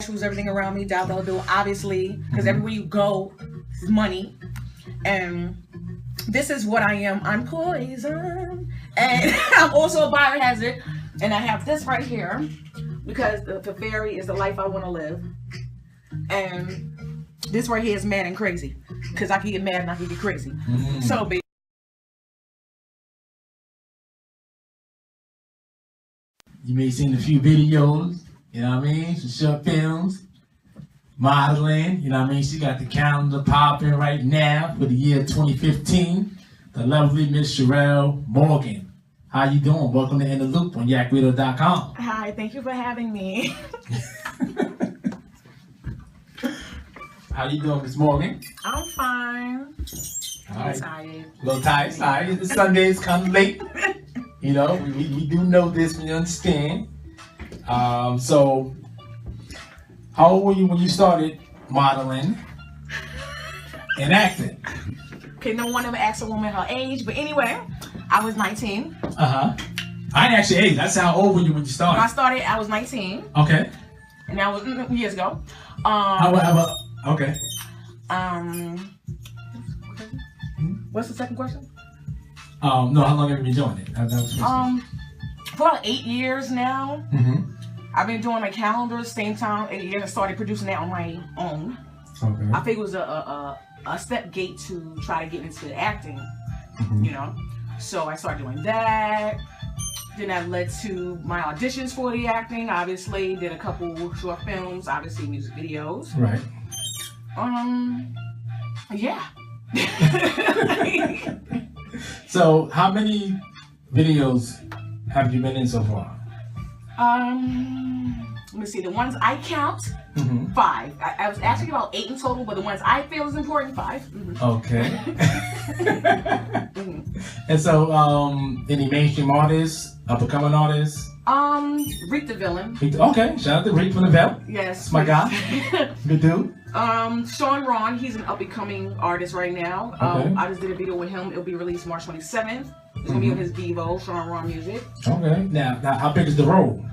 everything around me, doubt they'll do, obviously, because everywhere you go is money. And this is what I am. I'm poison. And I'm also a biohazard. And I have this right here because the fairy is the life I want to live. And this right here is mad and crazy. Because I can get mad and I can get crazy. So, baby. You may have seen a few videos, you know what I mean? Some short films, modeling, you know what I mean? She got the calendar popping right now for the year 2015. The lovely Miss Cherelle Morgan. How you doing? Welcome to In the Loop on yakwidow.com. Hi, thank you for having me. How you doing, Miss Morgan? I'm fine. I'm tired. A little tired. Sorry, the Sunday's kind of late. You know, we do know this, we understand. So, how old were you when you started modeling and acting? Okay, no one ever asked a woman her age, but anyway, I was 19. I didn't ask your age. That's how old were you when you started? When I started, I was 19. Okay. And that was years ago. Okay. What's the second question? No, how long have you been doing it? For about 8 years now. I've been doing my calendar same time 8 years. I started producing that on my own. Okay. I think it was a step gate to try to get into acting, you know. So I started doing that. Then that led to my auditions for the acting. Obviously, did a couple short films, obviously music videos. Right. Yeah. So, how many videos have you been in so far? Let me see. The ones I count, 5. I was actually about 8 in total, but the ones I feel is important, 5. Okay. And so, any mainstream artists, up-and-coming artists? Reek the Villain. Okay, shout out to Reek from the Bell. Yes. That's my guy. Good dude. Sean Ron, he's an up-and-coming artist right now. Okay. I just did a video with him. It'll be released March 27th. It's gonna be on his Vivo, Sean Ron Music. Okay. Now, how big is the role?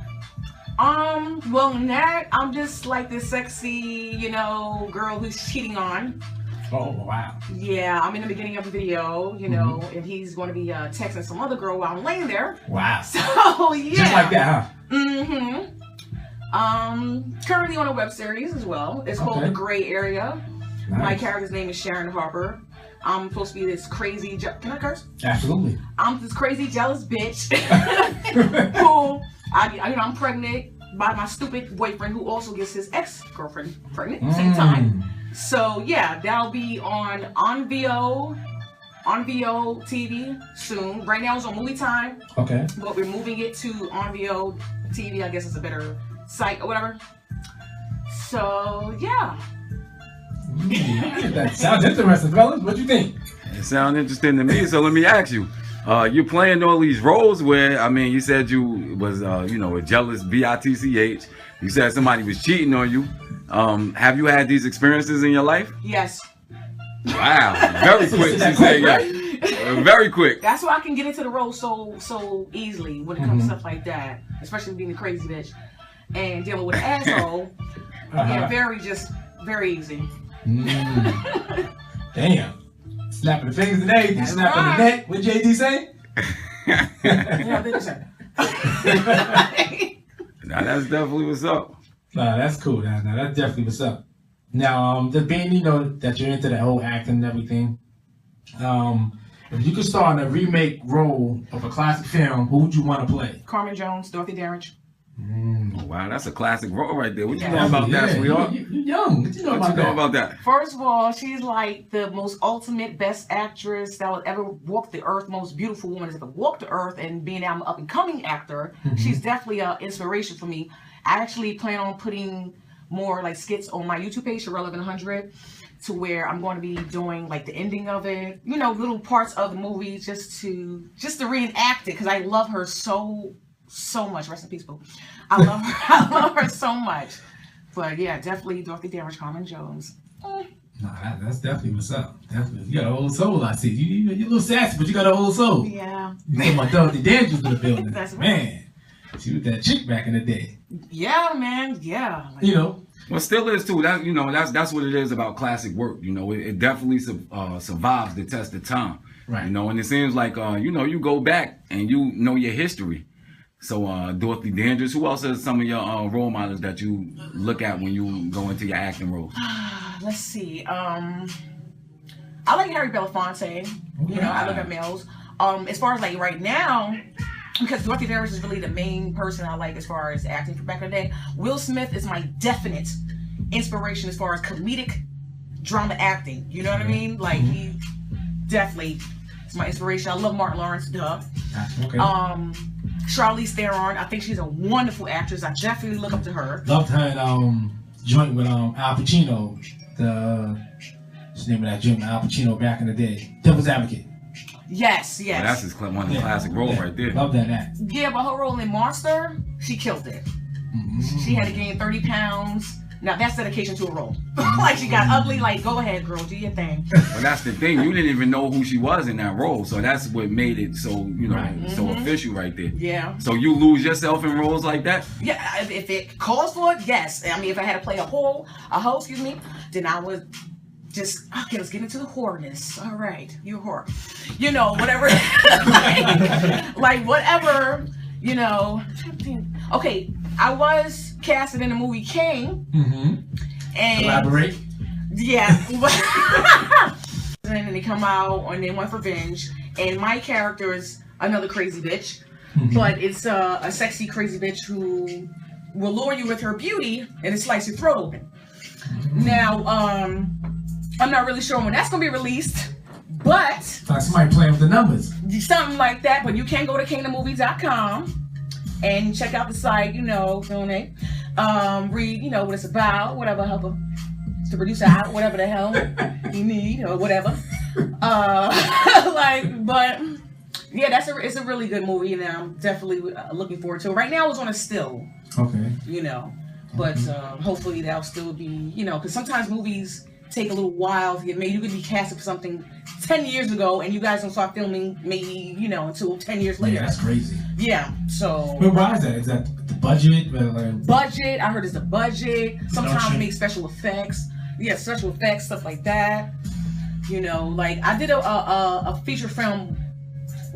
Well, in that, I'm just like this sexy, you know, girl who's cheating on. Oh, wow. Yeah, I'm in the beginning of the video, you know, and he's going to be texting some other girl while I'm laying there. Wow. So, yeah. Just like that, huh? Currently on a web series as well. It's called The Gray Area. Nice. My character's name is Sharon Harper. I'm supposed to be this crazy, can I curse? Absolutely. I'm this crazy, jealous bitch who, I'm pregnant by my stupid boyfriend who also gets his ex-girlfriend pregnant at the same time. So yeah, that'll be on VO TV soon. Right now it's on Movie Time. Okay. But we're moving it to on VO TV. I guess it's a better site or whatever. So yeah. That sounds interesting, fellas. What you think? It sounds interesting to me. So let me ask you. You're playing all these roles where, I mean, you said you was, a jealous bitch. You said somebody was cheating on you. Have you had these experiences in your life? Yes. Wow. Very quick. She said, yeah. Very quick. That's why I can get into the role so easily when it comes to stuff like that. Especially being a crazy bitch and dealing with an asshole. Yeah, very easy. Damn. Snapping the fingers and everything, snapping the neck. What JD say? Yeah, they just say. Now that's definitely what's up. Nah, that's cool. Now that's definitely what's up. Now, just being that you're into that whole acting and everything, if you could star in a remake role of a classic film, who would you want to play? Carmen Jones, Dorothy Darridge. Oh, wow, that's a classic role right there. What you know about that, sweetheart? You're young. What you know about that? First of all, she's like the most ultimate best actress that will ever walk the earth, most beautiful woman that's ever walked the earth, and being an up-and-coming actor, she's definitely an inspiration for me. I actually plan on putting more like skits on my YouTube page, Cherelle 1100, to where I'm going to be doing like the ending of it, little parts of the movie just to reenact it because I love her so much. Rest in peace, boo. I love her so much. But yeah, definitely Dorothy Darridge, Carmen Jones. Nah, that's definitely what's up. Definitely. You got an old soul, I see. You're a little sassy, but you got an old soul. Yeah. You talking about Dorothy Darridge in the building. That's man. She was that chick back in the day. Yeah, man. Yeah. Well, still is too. That that's what it is about classic work. It definitely survives the test of time. Right. And it seems like you go back and you know your history. So Dorothy Dandridge, who else is some of your role models that you look at when you go into your acting roles? Let's see. I like Harry Belafonte. I look at males. As far as like right now, because Dorothy Dandridge is really the main person I like as far as acting from back in the day. Will Smith is my definite inspiration as far as comedic drama acting. You know what I mean? Like he definitely is my inspiration. I love Martin Lawrence, duh. Okay. Charlize Theron, I think she's a wonderful actress. I definitely look up to her. Loved her in joint with Al Pacino. What's the name of that joint with Al Pacino back in the day? Devil's Advocate. Yes. Well, that's his one of the classic roles right there. Love that act. Yeah, but her role in Monster, she killed it. She had to gain 30 pounds. Now that's dedication to a role. Like she got ugly. Like go ahead, girl, do your thing. Well, that's the thing. You didn't even know who she was in that role, so that's what made it so so official right there. Yeah. So you lose yourself in roles like that? Yeah. If it calls for it, yes. I mean, if I had to play a hoe, then I would just okay. Let's get into the whoreness. All right, you a whore. Whatever. like whatever. Okay, I was casted in the movie King. And elaborate. Yeah. And then they come out and they want revenge. And my character is another crazy bitch. But it's a sexy crazy bitch who will lure you with her beauty and it slice your throat open. Now, I'm not really sure when that's gonna be released. But somebody playing with the numbers. Something like that. But you can go to kingdommovies.com and check out the site, donate. Read, what it's about, whatever, help him to produce out, whatever the hell you need or whatever. But yeah, it's a really good movie, and I'm definitely looking forward to it. Right now, it's on a still. Okay. But hopefully that'll still be, because sometimes movies take a little while to get made. You could be casted for something 10 years ago, and you guys don't start filming maybe, until 10 years later. Yeah, that's crazy. Yeah, so. But why is that? Is that the budget? Budget, I heard it's the budget. Sometimes they make special effects. Yeah, special effects, stuff like that. Like I did a feature film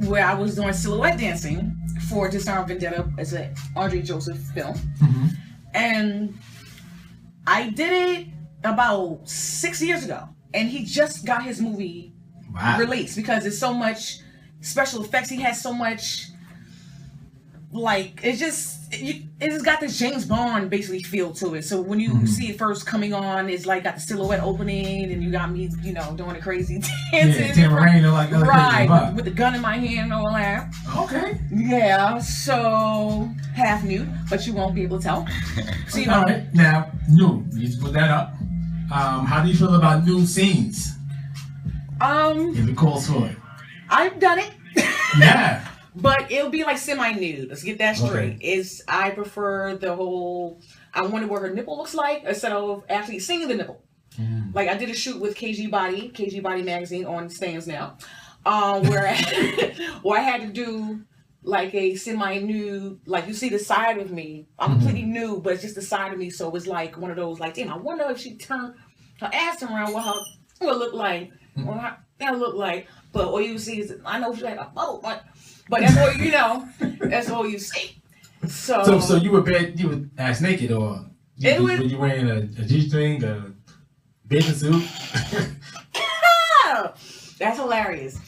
where I was doing silhouette dancing for Disarmed Vendetta as an Andre Joseph film. And I did it about 6 years ago. And he just got his movie released because there's so much special effects. He has so much, it just got this James Bond basically feel to it. So when you see it first coming on, it's like got the silhouette opening and you got me, doing the crazy dances. Yeah, right, with the gun in my hand and all that. Okay. Yeah, so half nude, but you won't be able to tell. So, all right, now, nude, you just put that up. How do you feel about nude scenes? If it calls for it. I've done it. Yeah. But it'll be like semi-nude. Let's get that straight. Okay. I prefer the whole. I wonder what her nipple looks like instead of actually seeing the nipple. Like I did a shoot with KG Body magazine on stands now, where I had to do like a semi-nude. Like you see the side of me. I'm completely nude, but it's just the side of me. So it was like one of those like, damn. I wonder if she turned her ass around, what her would look like, or how that look like. But all you see is I know she's like a bubble, but that's all that's all you see. So you were ass naked, or were you wearing a G-string, a bathing suit? That's hilarious.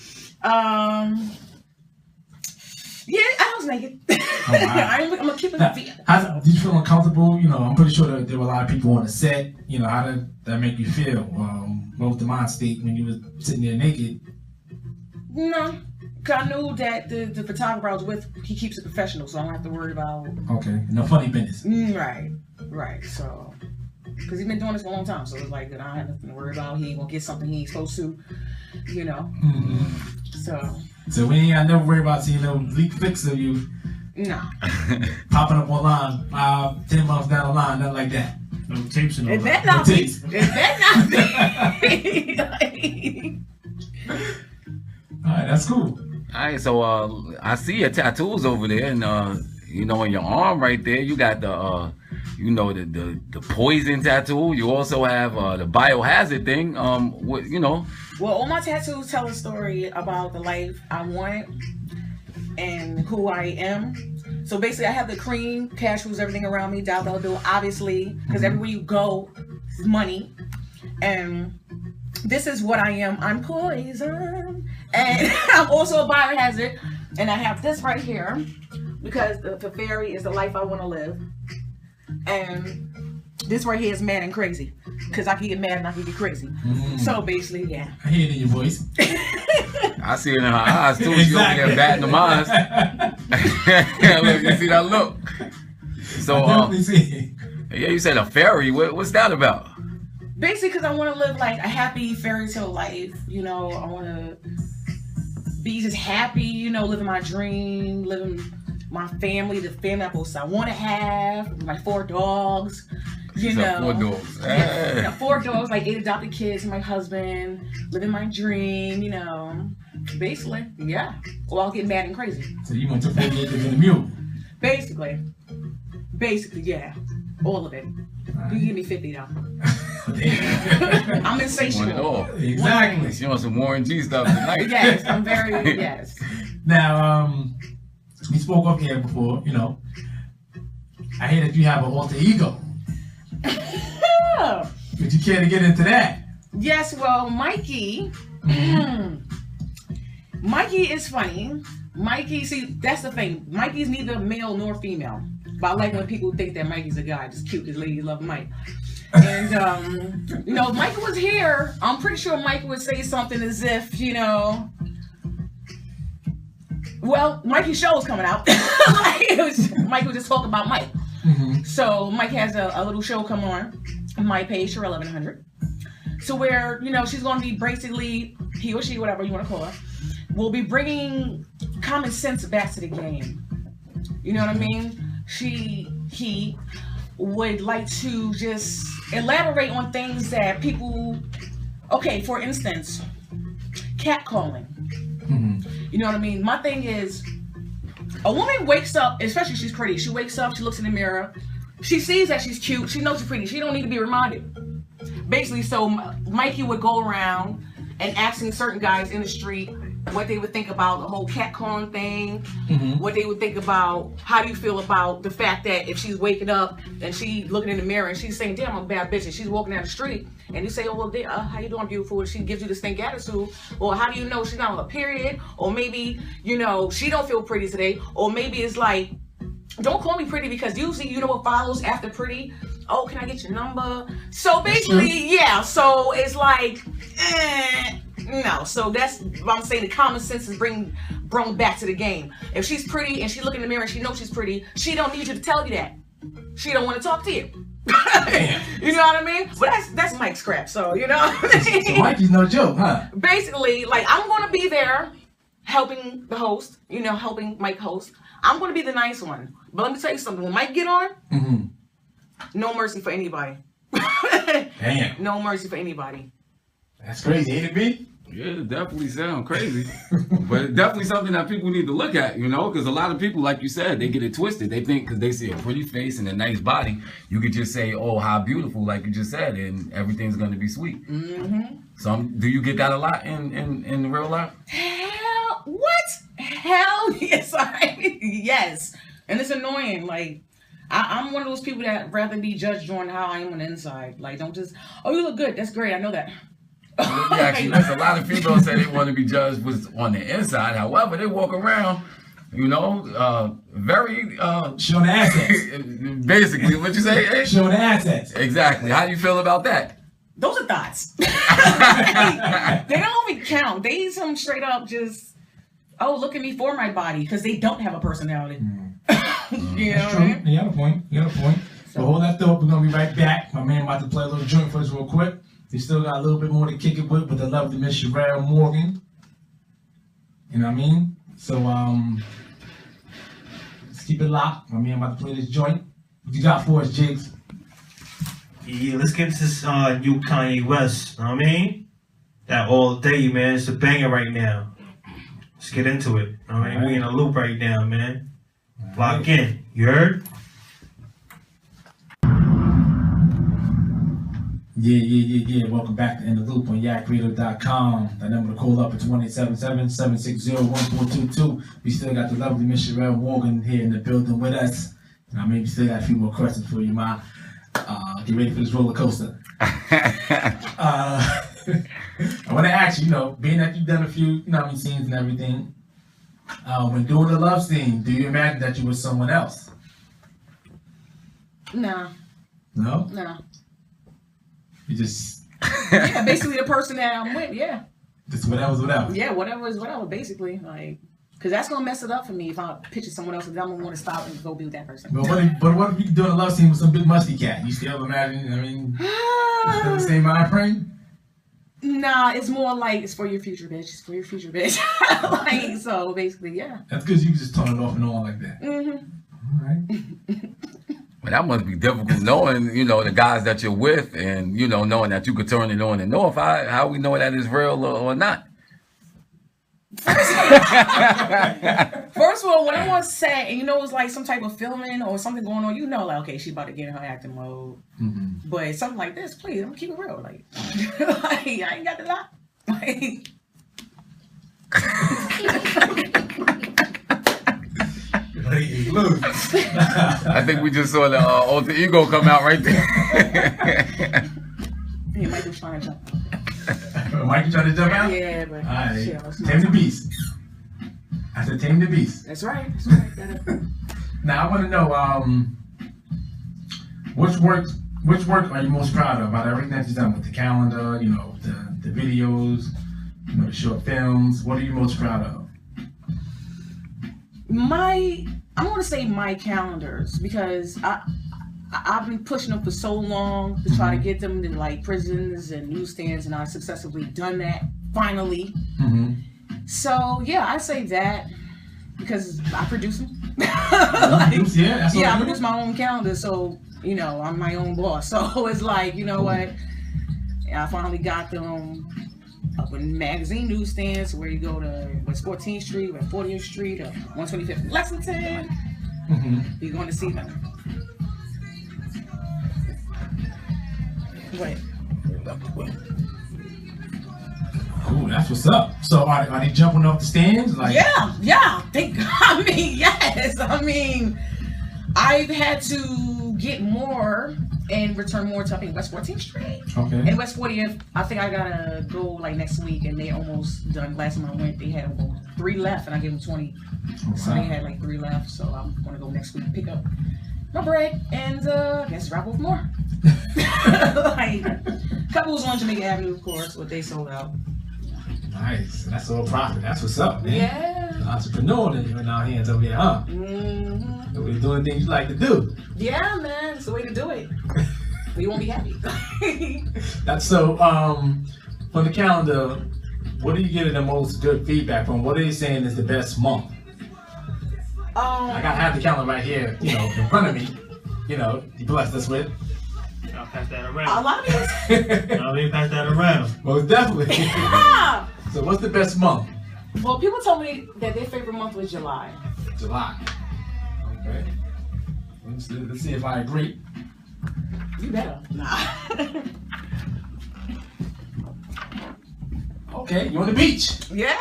Yeah, I was naked. Oh, wow. I'm gonna keep it real. Did you feel uncomfortable? I'm pretty sure that there were a lot of people on the set. How did that make you feel? What was the mind state when you were sitting there naked? No, cause I knew that the photographer I was with, he keeps it professional, so I don't have to worry about. Okay, no funny business. Right. So, cause he's been doing this for a long time, so it's like that I don't have nothing to worry about. He ain't gonna get something he ain't supposed to, So we ain't gotta never worry about seeing no leak flicks of you. No. Popping up online 10 months down the line, nothing like that. No tapes and all that. All right, that's cool. All right, so I see your tattoos over there, and in your arm right there, you got you know, the poison tattoo. You also have the biohazard thing. What, you know. Well, all my tattoos tell a story about the life I want and who I am. So basically, I have the cream, cashews, everything around me, dollar bill, obviously, because everywhere you go, it's money. And this is what I am. I'm poison. And I'm also a biohazard. And I have this right here because the fairy is the life I want to live. And this right here is mad and crazy. Because I can get mad and I can get crazy. So basically, yeah. I hear it in your voice. I see it in her eyes too. She over there batting them eyes. Look, you see that look. So, yeah, you said a fairy. What's that about? Basically, because I want to live like a happy fairy tale life. You know, I want to be just happy. You know, living my dream, living my family, the family I want to have, my 4 dogs. You know, 4 dogs. Yeah, 4 dogs, like 8 adopted kids, my husband, living my dream, you know. Basically, yeah. Or I'll get mad and crazy. So you want your 40 acres and a mule? Basically, yeah. All of it. You give me 50 though. I'm insatiable. Exactly. She wants some Warren G stuff tonight. Yes, I'm very, yes. Now, we spoke up here before, you know. I hear that you have an alter ego. Would you care to get into that? Yes, well, Mikey, Mikey is funny. Mikey, see, that's the thing. Mikey's neither male nor female. But I like when people think that Mikey's a guy, just cute, because ladies love Mike. And, you know, if Mike was here, I'm pretty sure Mike would say something as if, you know, well, Mikey's show is coming out. Mike would just talk about Mike. So Mike has a little show come on my page, Cherelle 1100. So where, you know, she's going to be basically, he or she, whatever you want to call her, will be bringing common sense back to the game. You know what I mean? He would like to just elaborate on things that people, okay, for instance, catcalling. You know what I mean? My thing is, a woman wakes up, especially if she's pretty, she wakes up, she looks in the mirror, she sees that she's cute, she knows she's pretty, she don't need to be reminded. Basically, so Mikey would go around and asking certain guys in the street what they would think about the whole catcalling thing, what they would think about, how do you feel about the fact that if she's waking up and she looking in the mirror and she's saying, damn, I'm a bad bitch, and she's walking down the street and you say, oh, well, how you doing, beautiful? And she gives you this stink attitude. Or how do you know she's not on a period? Or maybe, you know, she don't feel pretty today. Or maybe it's like, don't call me pretty, because usually you know what follows after pretty? Oh, can I get your number? So basically, yeah, so it's like, no. So that's what I'm saying. The common sense is brought back to the game. If she's pretty and she look in the mirror and she knows she's pretty, she don't need you to tell you that. She don't want to talk to you. You know what I mean? But that's Mike's crap. So you know what I mean? So Mikey's no joke, huh? Basically, like, I'm gonna be there helping the host. You know, helping Mike host. I'm gonna be the nice one. But let me tell you something. When Mike get on, no mercy for anybody. Damn. No mercy for anybody. That's crazy, ain't it, B? Yeah, it definitely sounds crazy. But it's definitely something that people need to look at, you know, because a lot of people, like you said, they get it twisted. They think because they see a pretty face and a nice body, you could just say, oh, how beautiful, like you just said, and everything's going to be sweet. So do you get that a lot in real life? Hell, what? Hell yes, yes. And it's annoying. Like, I'm one of those people that rather be judged on how I am on the inside. Like, don't just, oh, you look good. That's great. I know that. Yeah, actually, there's a lot of females say they want to be judged with on the inside. However, they walk around, you know, very showing the assets. Basically, what you say? Hey? Showing the assets. Exactly. How do you feel about that? Those are thoughts. They don't even count. They some straight up just, oh, look at me for my body, because they don't have a personality. You know what I mean? You got a point. You got a point. So hold that thought. We're gonna be right back. My man about to play a little joint for us real quick. We still got a little bit more to kick it with the love to Miss Cherelle Morgan. You know what I mean? So let's keep it locked. My man about to play this joint. What you got for us, Jigs? Yeah, let's get into this new Kanye West. You know what I mean? That All Day, man. It's a banger right now. Let's get into it. You know what I mean? We in a loop right now, man. Lock in. You heard? Yeah. Welcome back to In the Loop on yakradio.com. The number to call up is 1-877-760-1422. We still got the lovely Miss Cherelle Morgan here in the building with us. And I maybe still got a few more questions for you, Ma. Get ready for this roller coaster. I want to ask you, being that you've done a few, scenes and everything, when doing the love scene, do you imagine that you were someone else? No. No? No. You just... Yeah, basically the person that I'm with, yeah. Just whatever's whatever. Yeah, whatever is whatever, basically. Like, because that's going to mess it up for me if I picture someone else and I'm going to want to stop and go be with that person. But what if you doing a love scene with some big musty cat? You still imagine, still the same mind frame? Nah, it's more like it's for your future, bitch. It's for your future, bitch. Like, so basically, yeah. That's because you just turn it off and on like that. Mm-hmm. All right. But that must be difficult knowing, the guys that you're with and, knowing that you could turn it on and off. How we know that is real or not? First of all, when I'm on set and it's like some type of filming or something going on, like, okay, she about to get in her acting mode. Mm-hmm. But something like this, please, I'm gonna keep it real. Like, I ain't got the lot. Like, I think we just saw the alter ego come out right there. Yeah, Mike was trying to jump. Mike, you trying to jump out? Yeah, but all right. Shit, Tame the beast. I said tame the beast. That's right. Now I want to know which work are you most proud of out of everything that you've done with the calendar, the videos, the short films. What are you most proud of? I want to say my calendars because I've been pushing them for so long to try to get them to like prisons and newsstands, and I've successfully done that finally. Mm-hmm. So yeah, I say that because I produce them. I produce my own calendar, so I'm my own boss. So it's like, what? I finally got them up in magazine newsstands where you go to West 14th Street, West 40th Street, or 125th Lexington. Mm-hmm. You're going to see them. Wait. Cool, that's what's up. So are they jumping off the stands? Like, yeah. Yes. I've had to get more and return more to, I think, West 14th Street. Okay. And West 40th, I think I gotta go like next week, and they almost done. Last time I went, they had 3 left, and I gave them 20. Oh, wow. So they had like 3 left. So I'm gonna go next week and pick up my bread and I guess drop off more. Like, couple was on Jamaica Avenue, of course, but they sold out. Nice. That's all profit. That's what's up, man. Yeah. The entrepreneur that you're in our hands over here, huh? Mm-hmm. So we're doing things you like to do. Yeah, man. It's the way to do it. You won't be happy. That's so. From the calendar, what are you getting the most good feedback from? What are they saying is the best month? I have the calendar right here, in front of me. You blessed us with. I'll pass that around. A lot of people. I'll pass that around. Most definitely. Yeah. So what's the best month? Well, people told me that their favorite month was July. July. Okay. Let's see if I agree. You better. Nah. Okay, you on the beach. Yeah.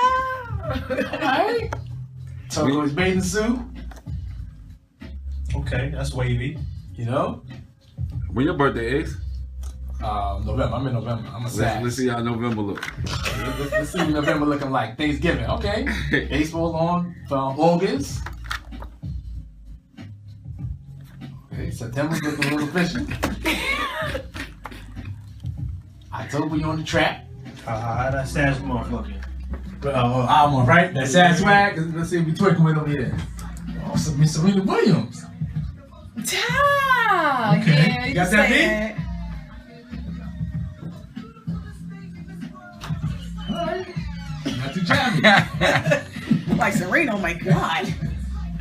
Alright. Turquoise bathing suit. Okay, that's wavy. When your birthday is? November. I'm in November. I'm a Sag. Let's see how November look. Let's see what November looking like. Thanksgiving. Okay. Baseball on from August. Okay. September's looking a little fishy. October, you on the track. How that Sag month looking? Album, right? That sad swag. Let's see if we twerking with over here. Oh, so Miss Serena Williams. Ta! Okay. Yeah, You got that beat? Alright. Not too chubby. Like Serena, oh my God.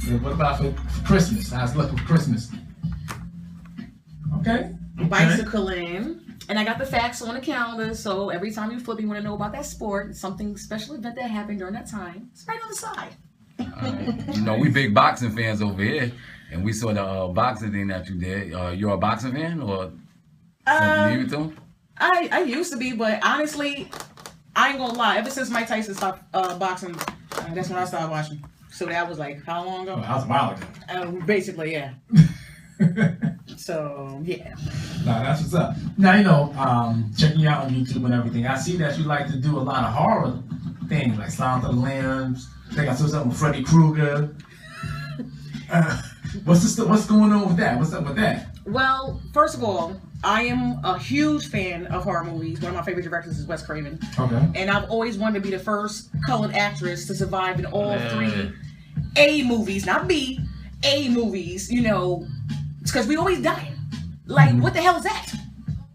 Yeah, what about for Christmas? How's it looking for Christmas? Okay. Bicycling. And I got the facts on the calendar, so every time you flip, you want to know about that sport, something special event that happened during that time. It's right on the side. We big boxing fans over here, and we saw the boxing thing that you did. You're a boxing fan, or something you to? I used to be, but honestly, I ain't gonna lie. Ever since Mike Tyson stopped boxing, that's when I started watching. So that was like how long ago? Oh, that was a while ago. Basically, yeah. So yeah. Nah, that's what's up. Now, you know, checking you out on YouTube and everything, I see that you like to do a lot of horror things, like Silence of the Lambs. I think I saw something with Freddy Krueger. What's going on with that? What's up with that? Well, first of all, I am a huge fan of horror movies. One of my favorite directors is Wes Craven. Okay. And I've always wanted to be the first colored actress to survive in all three A movies, not B, A movies, you know, because we always dying. Like, what the hell is that?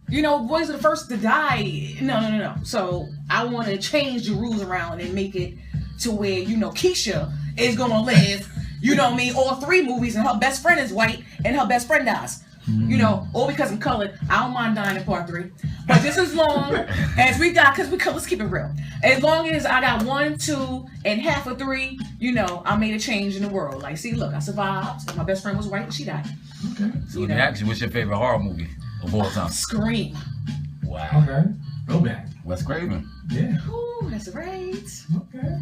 You know, boys are the first to die. No. So I want to change the rules around and make it to where, you know, Keisha is going to live, you know what I mean, all three movies, and her best friend is white and her best friend dies. You know, all because I'm colored. I don't mind dying in part 3. But just as long as we die, because let's keep it real. As long as I got 1, 2, and half of 3, you know, I made a change in the world. Like, see, look, I survived. My best friend was white and she died. Okay. So let me ask you, what's your favorite horror movie of all time? Scream. Wow. Okay. Go back. Wes Craven. Yeah. Ooh, that's right. Okay.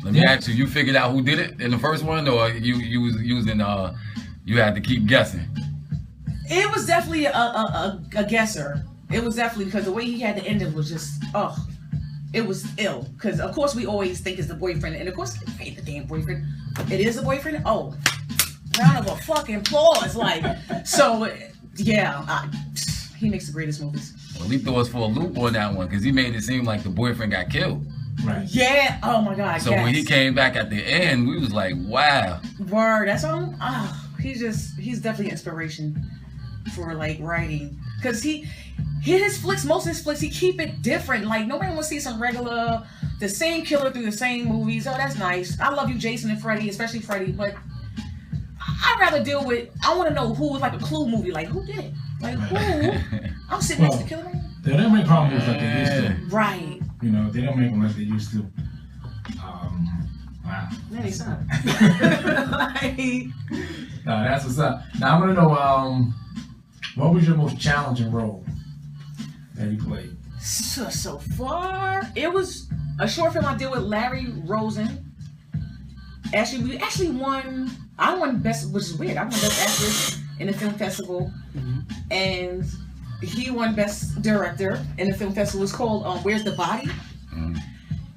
Let me ask you, you figured out who did it in the first one, or you was using you had to keep guessing? It was definitely a guesser. It was definitely because the way he had the ending was just, it was ill. Because, of course, we always think it's the boyfriend. And, of course, it ain't the damn boyfriend. It is the boyfriend? Oh, round of a fucking applause. Like, so, yeah, he makes the greatest movies. Well, he threw us for a loop on that one because he made it seem like the boyfriend got killed. Right. Yeah. Oh, my God. So when he came back at the end, we was like, wow. Word. That's all. He's definitely an inspiration for like writing, because most of his flicks, he keep it different. Like, nobody wants to see some regular, the same killer through the same movies. Oh, that's nice. I love you, Jason and Freddy, especially Freddy, but I'd rather deal with, I want to know who was like a Clue movie, like who did it? Like who? I'm sitting next to the killer. They don't make horror movies like they used to. Right. You know, they don't make them like they used to. Wow. That ain't so. That's what's up. Now I want to know, what was your most challenging role that you played? So far, it was a short film I did with Larry Rosen. Actually, I won best, which is weird. I won best actress in the film festival, and he won best director in the film festival. It's called Where's the Body?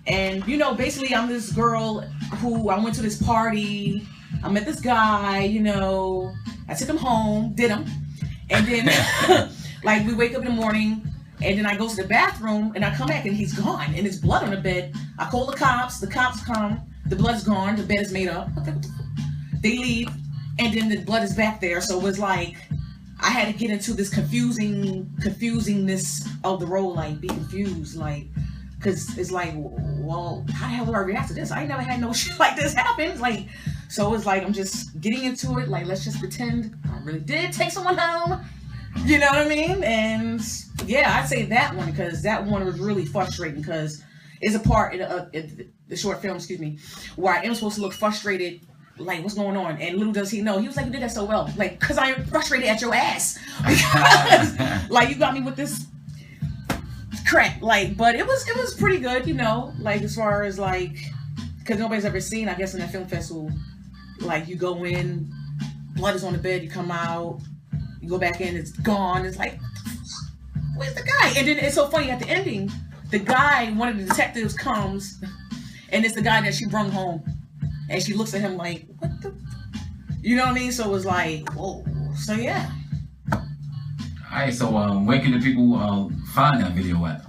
And you know, basically, I'm this girl who I went to this party. I met this guy. You know, I took him home, did him. And then, like, we wake up in the morning, and then I go to the bathroom, and I come back, and he's gone, and there's blood on the bed. I call the cops come, the blood's gone, the bed is made up. They leave, and then the blood is back there, so it was like, I had to get into this confusingness of the role, like, be confused, like, because it's like, well, how the hell do I react to this? I ain't never had no shit like this happen, like, so it's like, I'm just getting into it, like, let's just pretend I really did take someone home, you know what I mean? And yeah, I'd say that one, because that one was really frustrating, because it's a part in the short film, where I am supposed to look frustrated, like, what's going on? And little does he know, he was like, you did that so well, like, because I am frustrated at your ass, because, like, you got me with this crap, like, but it was pretty good, you know, like, as far as, like, because nobody's ever seen, I guess, in that film festival, like, you go in, blood is on the bed, you come out, you go back in, it's gone, it's like, where's the guy? And then it's so funny, at the ending, the guy, one of the detectives comes, and it's the guy that she brung home, and she looks at him like, what the, you know what I mean? So it was like, whoa, so yeah. Alright, so where can the people find that video at?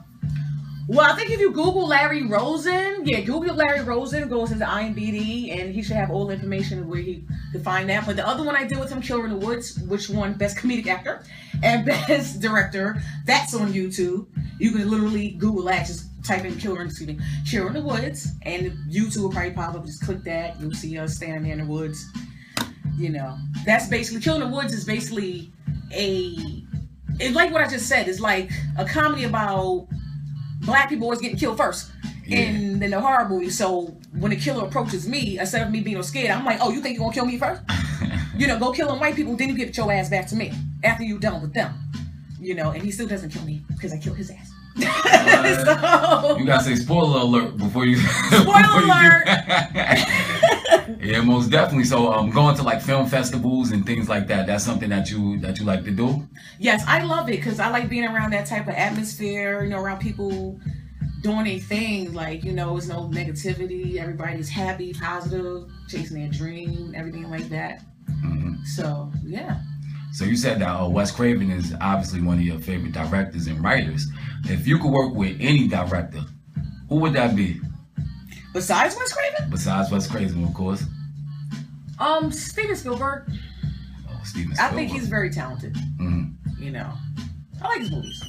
Well, I think if you Google Larry Rosen, Google Larry Rosen, goes into IMDb, and he should have all the information where he could find that. But the other one I did with him, Killer in the Woods, which won Best Comedic Actor and Best Director, that's on YouTube. You can literally Google that, just type in Killer in the Woods, and YouTube will probably pop up. Just click that, you'll see us standing there in the woods. You know, that's basically, Killer in the Woods is basically it's like what I just said. It's like a comedy about black people always getting killed first in the horror movie. So when the killer approaches me, instead of me being scared, I'm like, oh, you think you're gonna kill me first? You know, go killing white people, then you get your ass back to me after you're done with them. You know, and he still doesn't kill me because I killed his ass. So, you gotta say spoiler alert before you. Spoiler alert. Yeah, most definitely. So, going to like film festivals and things like that. That's something that you like to do. Yes, I love it because I like being around that type of atmosphere. You know, around people doing a thing. Like, you know, it's no negativity. Everybody's happy, positive, chasing their dream, everything like that. Mm-hmm. So yeah. So you said that Wes Craven is obviously one of your favorite directors and writers. If you could work with any director, who would that be? Besides Wes Craven? Besides Wes Craven, of course. Steven Spielberg. Oh, Steven Spielberg. I think he's very talented. Mm-hmm. You know, I like his movies.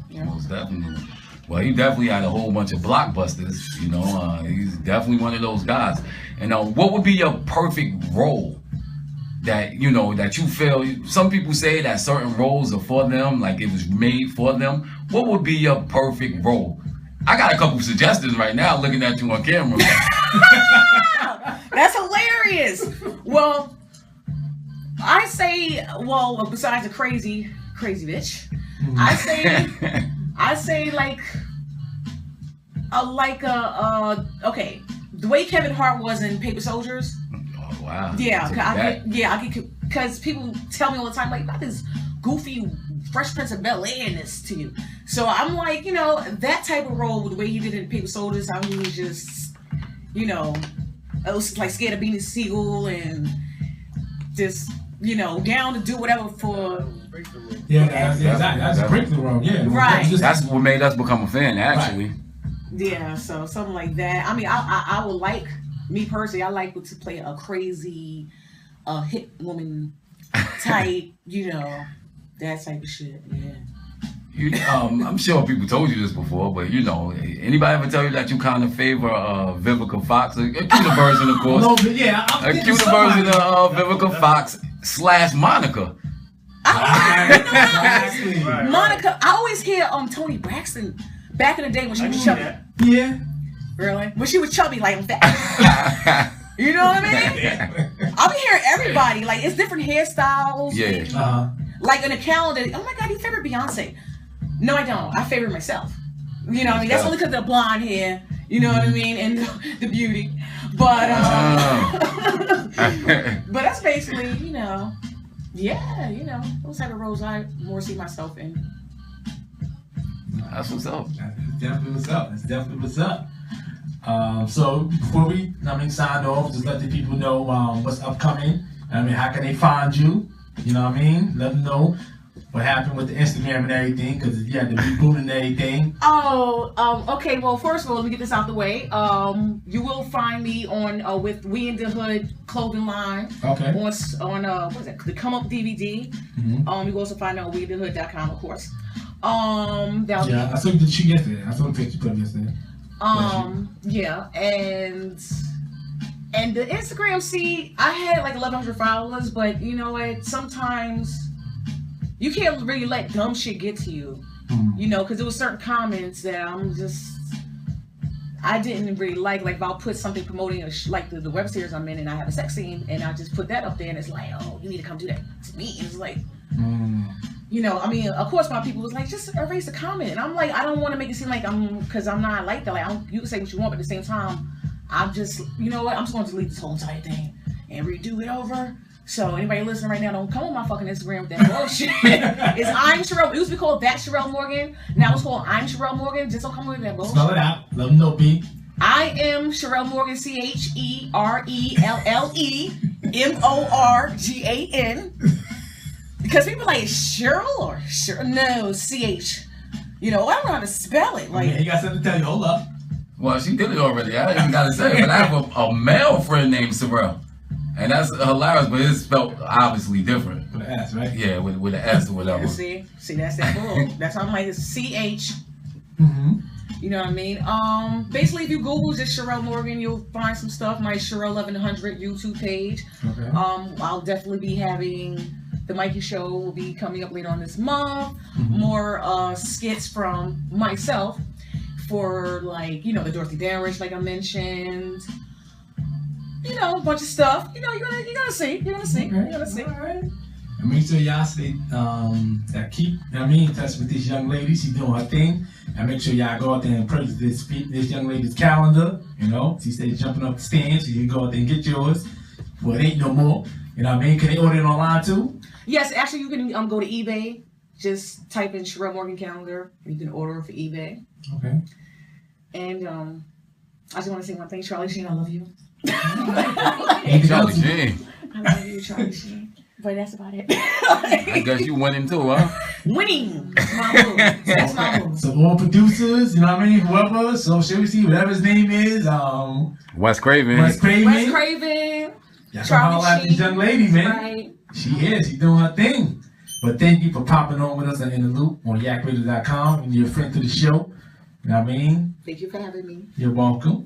You know? Most definitely. Well, he definitely had a whole bunch of blockbusters. You know, he's definitely one of those guys. And what would be your perfect role? That you know that you feel. Some people say that certain roles are for them, like it was made for them. What would be your perfect role? I got a couple suggestions right now, looking at you on camera. That's hilarious. Well, I say, besides a crazy bitch, I say okay, the way Kevin Hart was in Paper Soldiers. Oh wow. Yeah, because people tell me all the time, like, not this goofy Fresh Prince of Bel-Air-ness to you. So I'm like, you know, that type of role with the way he did it in Paper Soldiers, how he was just, you know, it was like scared of being a seagull and just, you know, down to do whatever for. Yeah, exactly. That's a breakthrough role. Yeah, right. That's what made us become a fan, actually. Right. Yeah, so something like that. I mean, I would like, me personally, I like to play a crazy, hit woman type, you know, that type of shit. Yeah. I'm sure people told you this before, but you know, anybody ever tell you that you kind of favor Vivica Fox, a cuter version, of course. No, but yeah, a cuter version of Vivica Fox / Monica. Monica, I always hear Toni Braxton back in the day when she was chubby. Yeah. Really? When she was chubby, like I'm fat. You know what I mean? I'll be hearing everybody, like, it's different hairstyles. Yeah. Like in a calendar, oh my God, you favorite Beyonce? No, I don't. I favor myself. You know what I mean? That's only because of the blonde hair. You know what I mean? And the beauty. But but that's basically, you know, yeah, you know, those type of roles I more see myself in. That's what's up. That's definitely what's up. So before we, sign off, just let the people know what's upcoming. How can they find you? You know what I mean? Let them know what happened with the Instagram and everything, because you had to reboot and everything. Okay. Well, first of all, let me get this out the way. You will find me on with We in the Hood clothing line. Okay. On what is that? The Come Up DVD. Mm-hmm. You will also find it on WeInTheHood.com, of course. I saw you did shoot yesterday. I saw the picture you put up yesterday. Yeah, and the Instagram, see, I had like 1,100 followers, but you know what? Sometimes you can't really let dumb shit get to you, you know, because there was certain comments that I didn't really like if I'll put something promoting like the web series I'm in and I have a sex scene and I just put that up there and it's like, oh, you need to come do that to me. And it's like, you know, of course my people was like, just erase the comment. And I'm like, I don't want to make it seem like because I'm not like that. Like, you can say what you want, but at the same time, I'm just, you know what? I'm just going to delete this whole entire thing and redo it over. So anybody listening right now, don't come on my fucking Instagram with that bullshit. It's I'm Cherelle. It used to be called That Cherelle Morgan. Now it's called I'm Cherelle Morgan. Just don't come with that bullshit. Spell it out. Let them know, B. I am Cherelle Morgan, CherelleMorgan. Because people like Cheryl or no, CH. You know, I don't know how to spell it. Like, he got something to tell you. Hold up. Well, she did it already. I didn't got to say it, but I have a male friend named Cherelle. And that's hilarious, but it's spelled obviously different. With an S, right? Yeah, with an S or whatever. See, that's that bull. That's how I'm like, it's CH. You know what I mean? Basically, if you Google just Cherelle Morgan, you'll find some stuff. My Cherelle 1100 YouTube page. Okay. I'll definitely be having the Mikey Show will be coming up later on this month. More skits from myself for, like, you know, the Dorothy Danrich, like I mentioned. You know, a bunch of stuff. You know, you're gonna see. Okay. You're gonna see. All right. And make sure y'all stay, that keep, in touch with this young lady. She doing her thing. And make sure y'all go out there and purchase this young lady's calendar. You know, she stays jumping up the stands. So you can go out there and get yours. Well, it ain't no more. You know what I mean? Can they order it online too? Yes, actually, you can go to eBay. Just type in Cherelle Morgan calendar. And you can order it for eBay. Okay. And I just want to say one thing, Charlie Sheen, I love you. Charlie Sheen. I love you, Charlie Sheen. But that's about it. I guess you winning too, huh? Winning. That's my move. That's my move. So all producers, you know what I mean? Whoever, so should we see whatever his name is? Wes Craven. Wes Craven. Wes Craven. Y'all can Charlie holler at this Sheen. young lady, man. Right. She's doing her thing. But thank you for popping on with us in the loop on yakradio.com and you're a friend to the show. You know what I mean? Thank you for having me. You're welcome.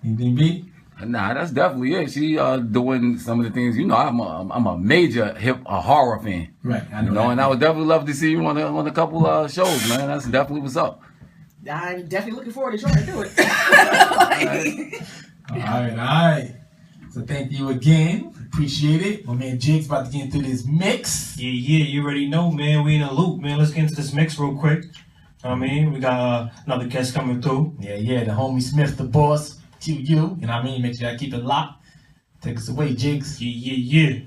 Anything big? Nah, that's definitely it. She doing some of the things. You know, I'm a major horror fan. Right, I know. You know, and I would definitely love to see you on a couple shows, man. That's definitely what's up. I'm definitely looking forward to trying to do it. All right. So thank you again. Appreciate it. My man Jake's about to get into this mix. Yeah, you already know, man. We in a loop, man. Let's get into this mix real quick. I mean, we got another guest coming through. Yeah, the homie Smith, the boss, QU. You know what I mean? Make sure I keep it locked. Take us away, Jigs. Yeah.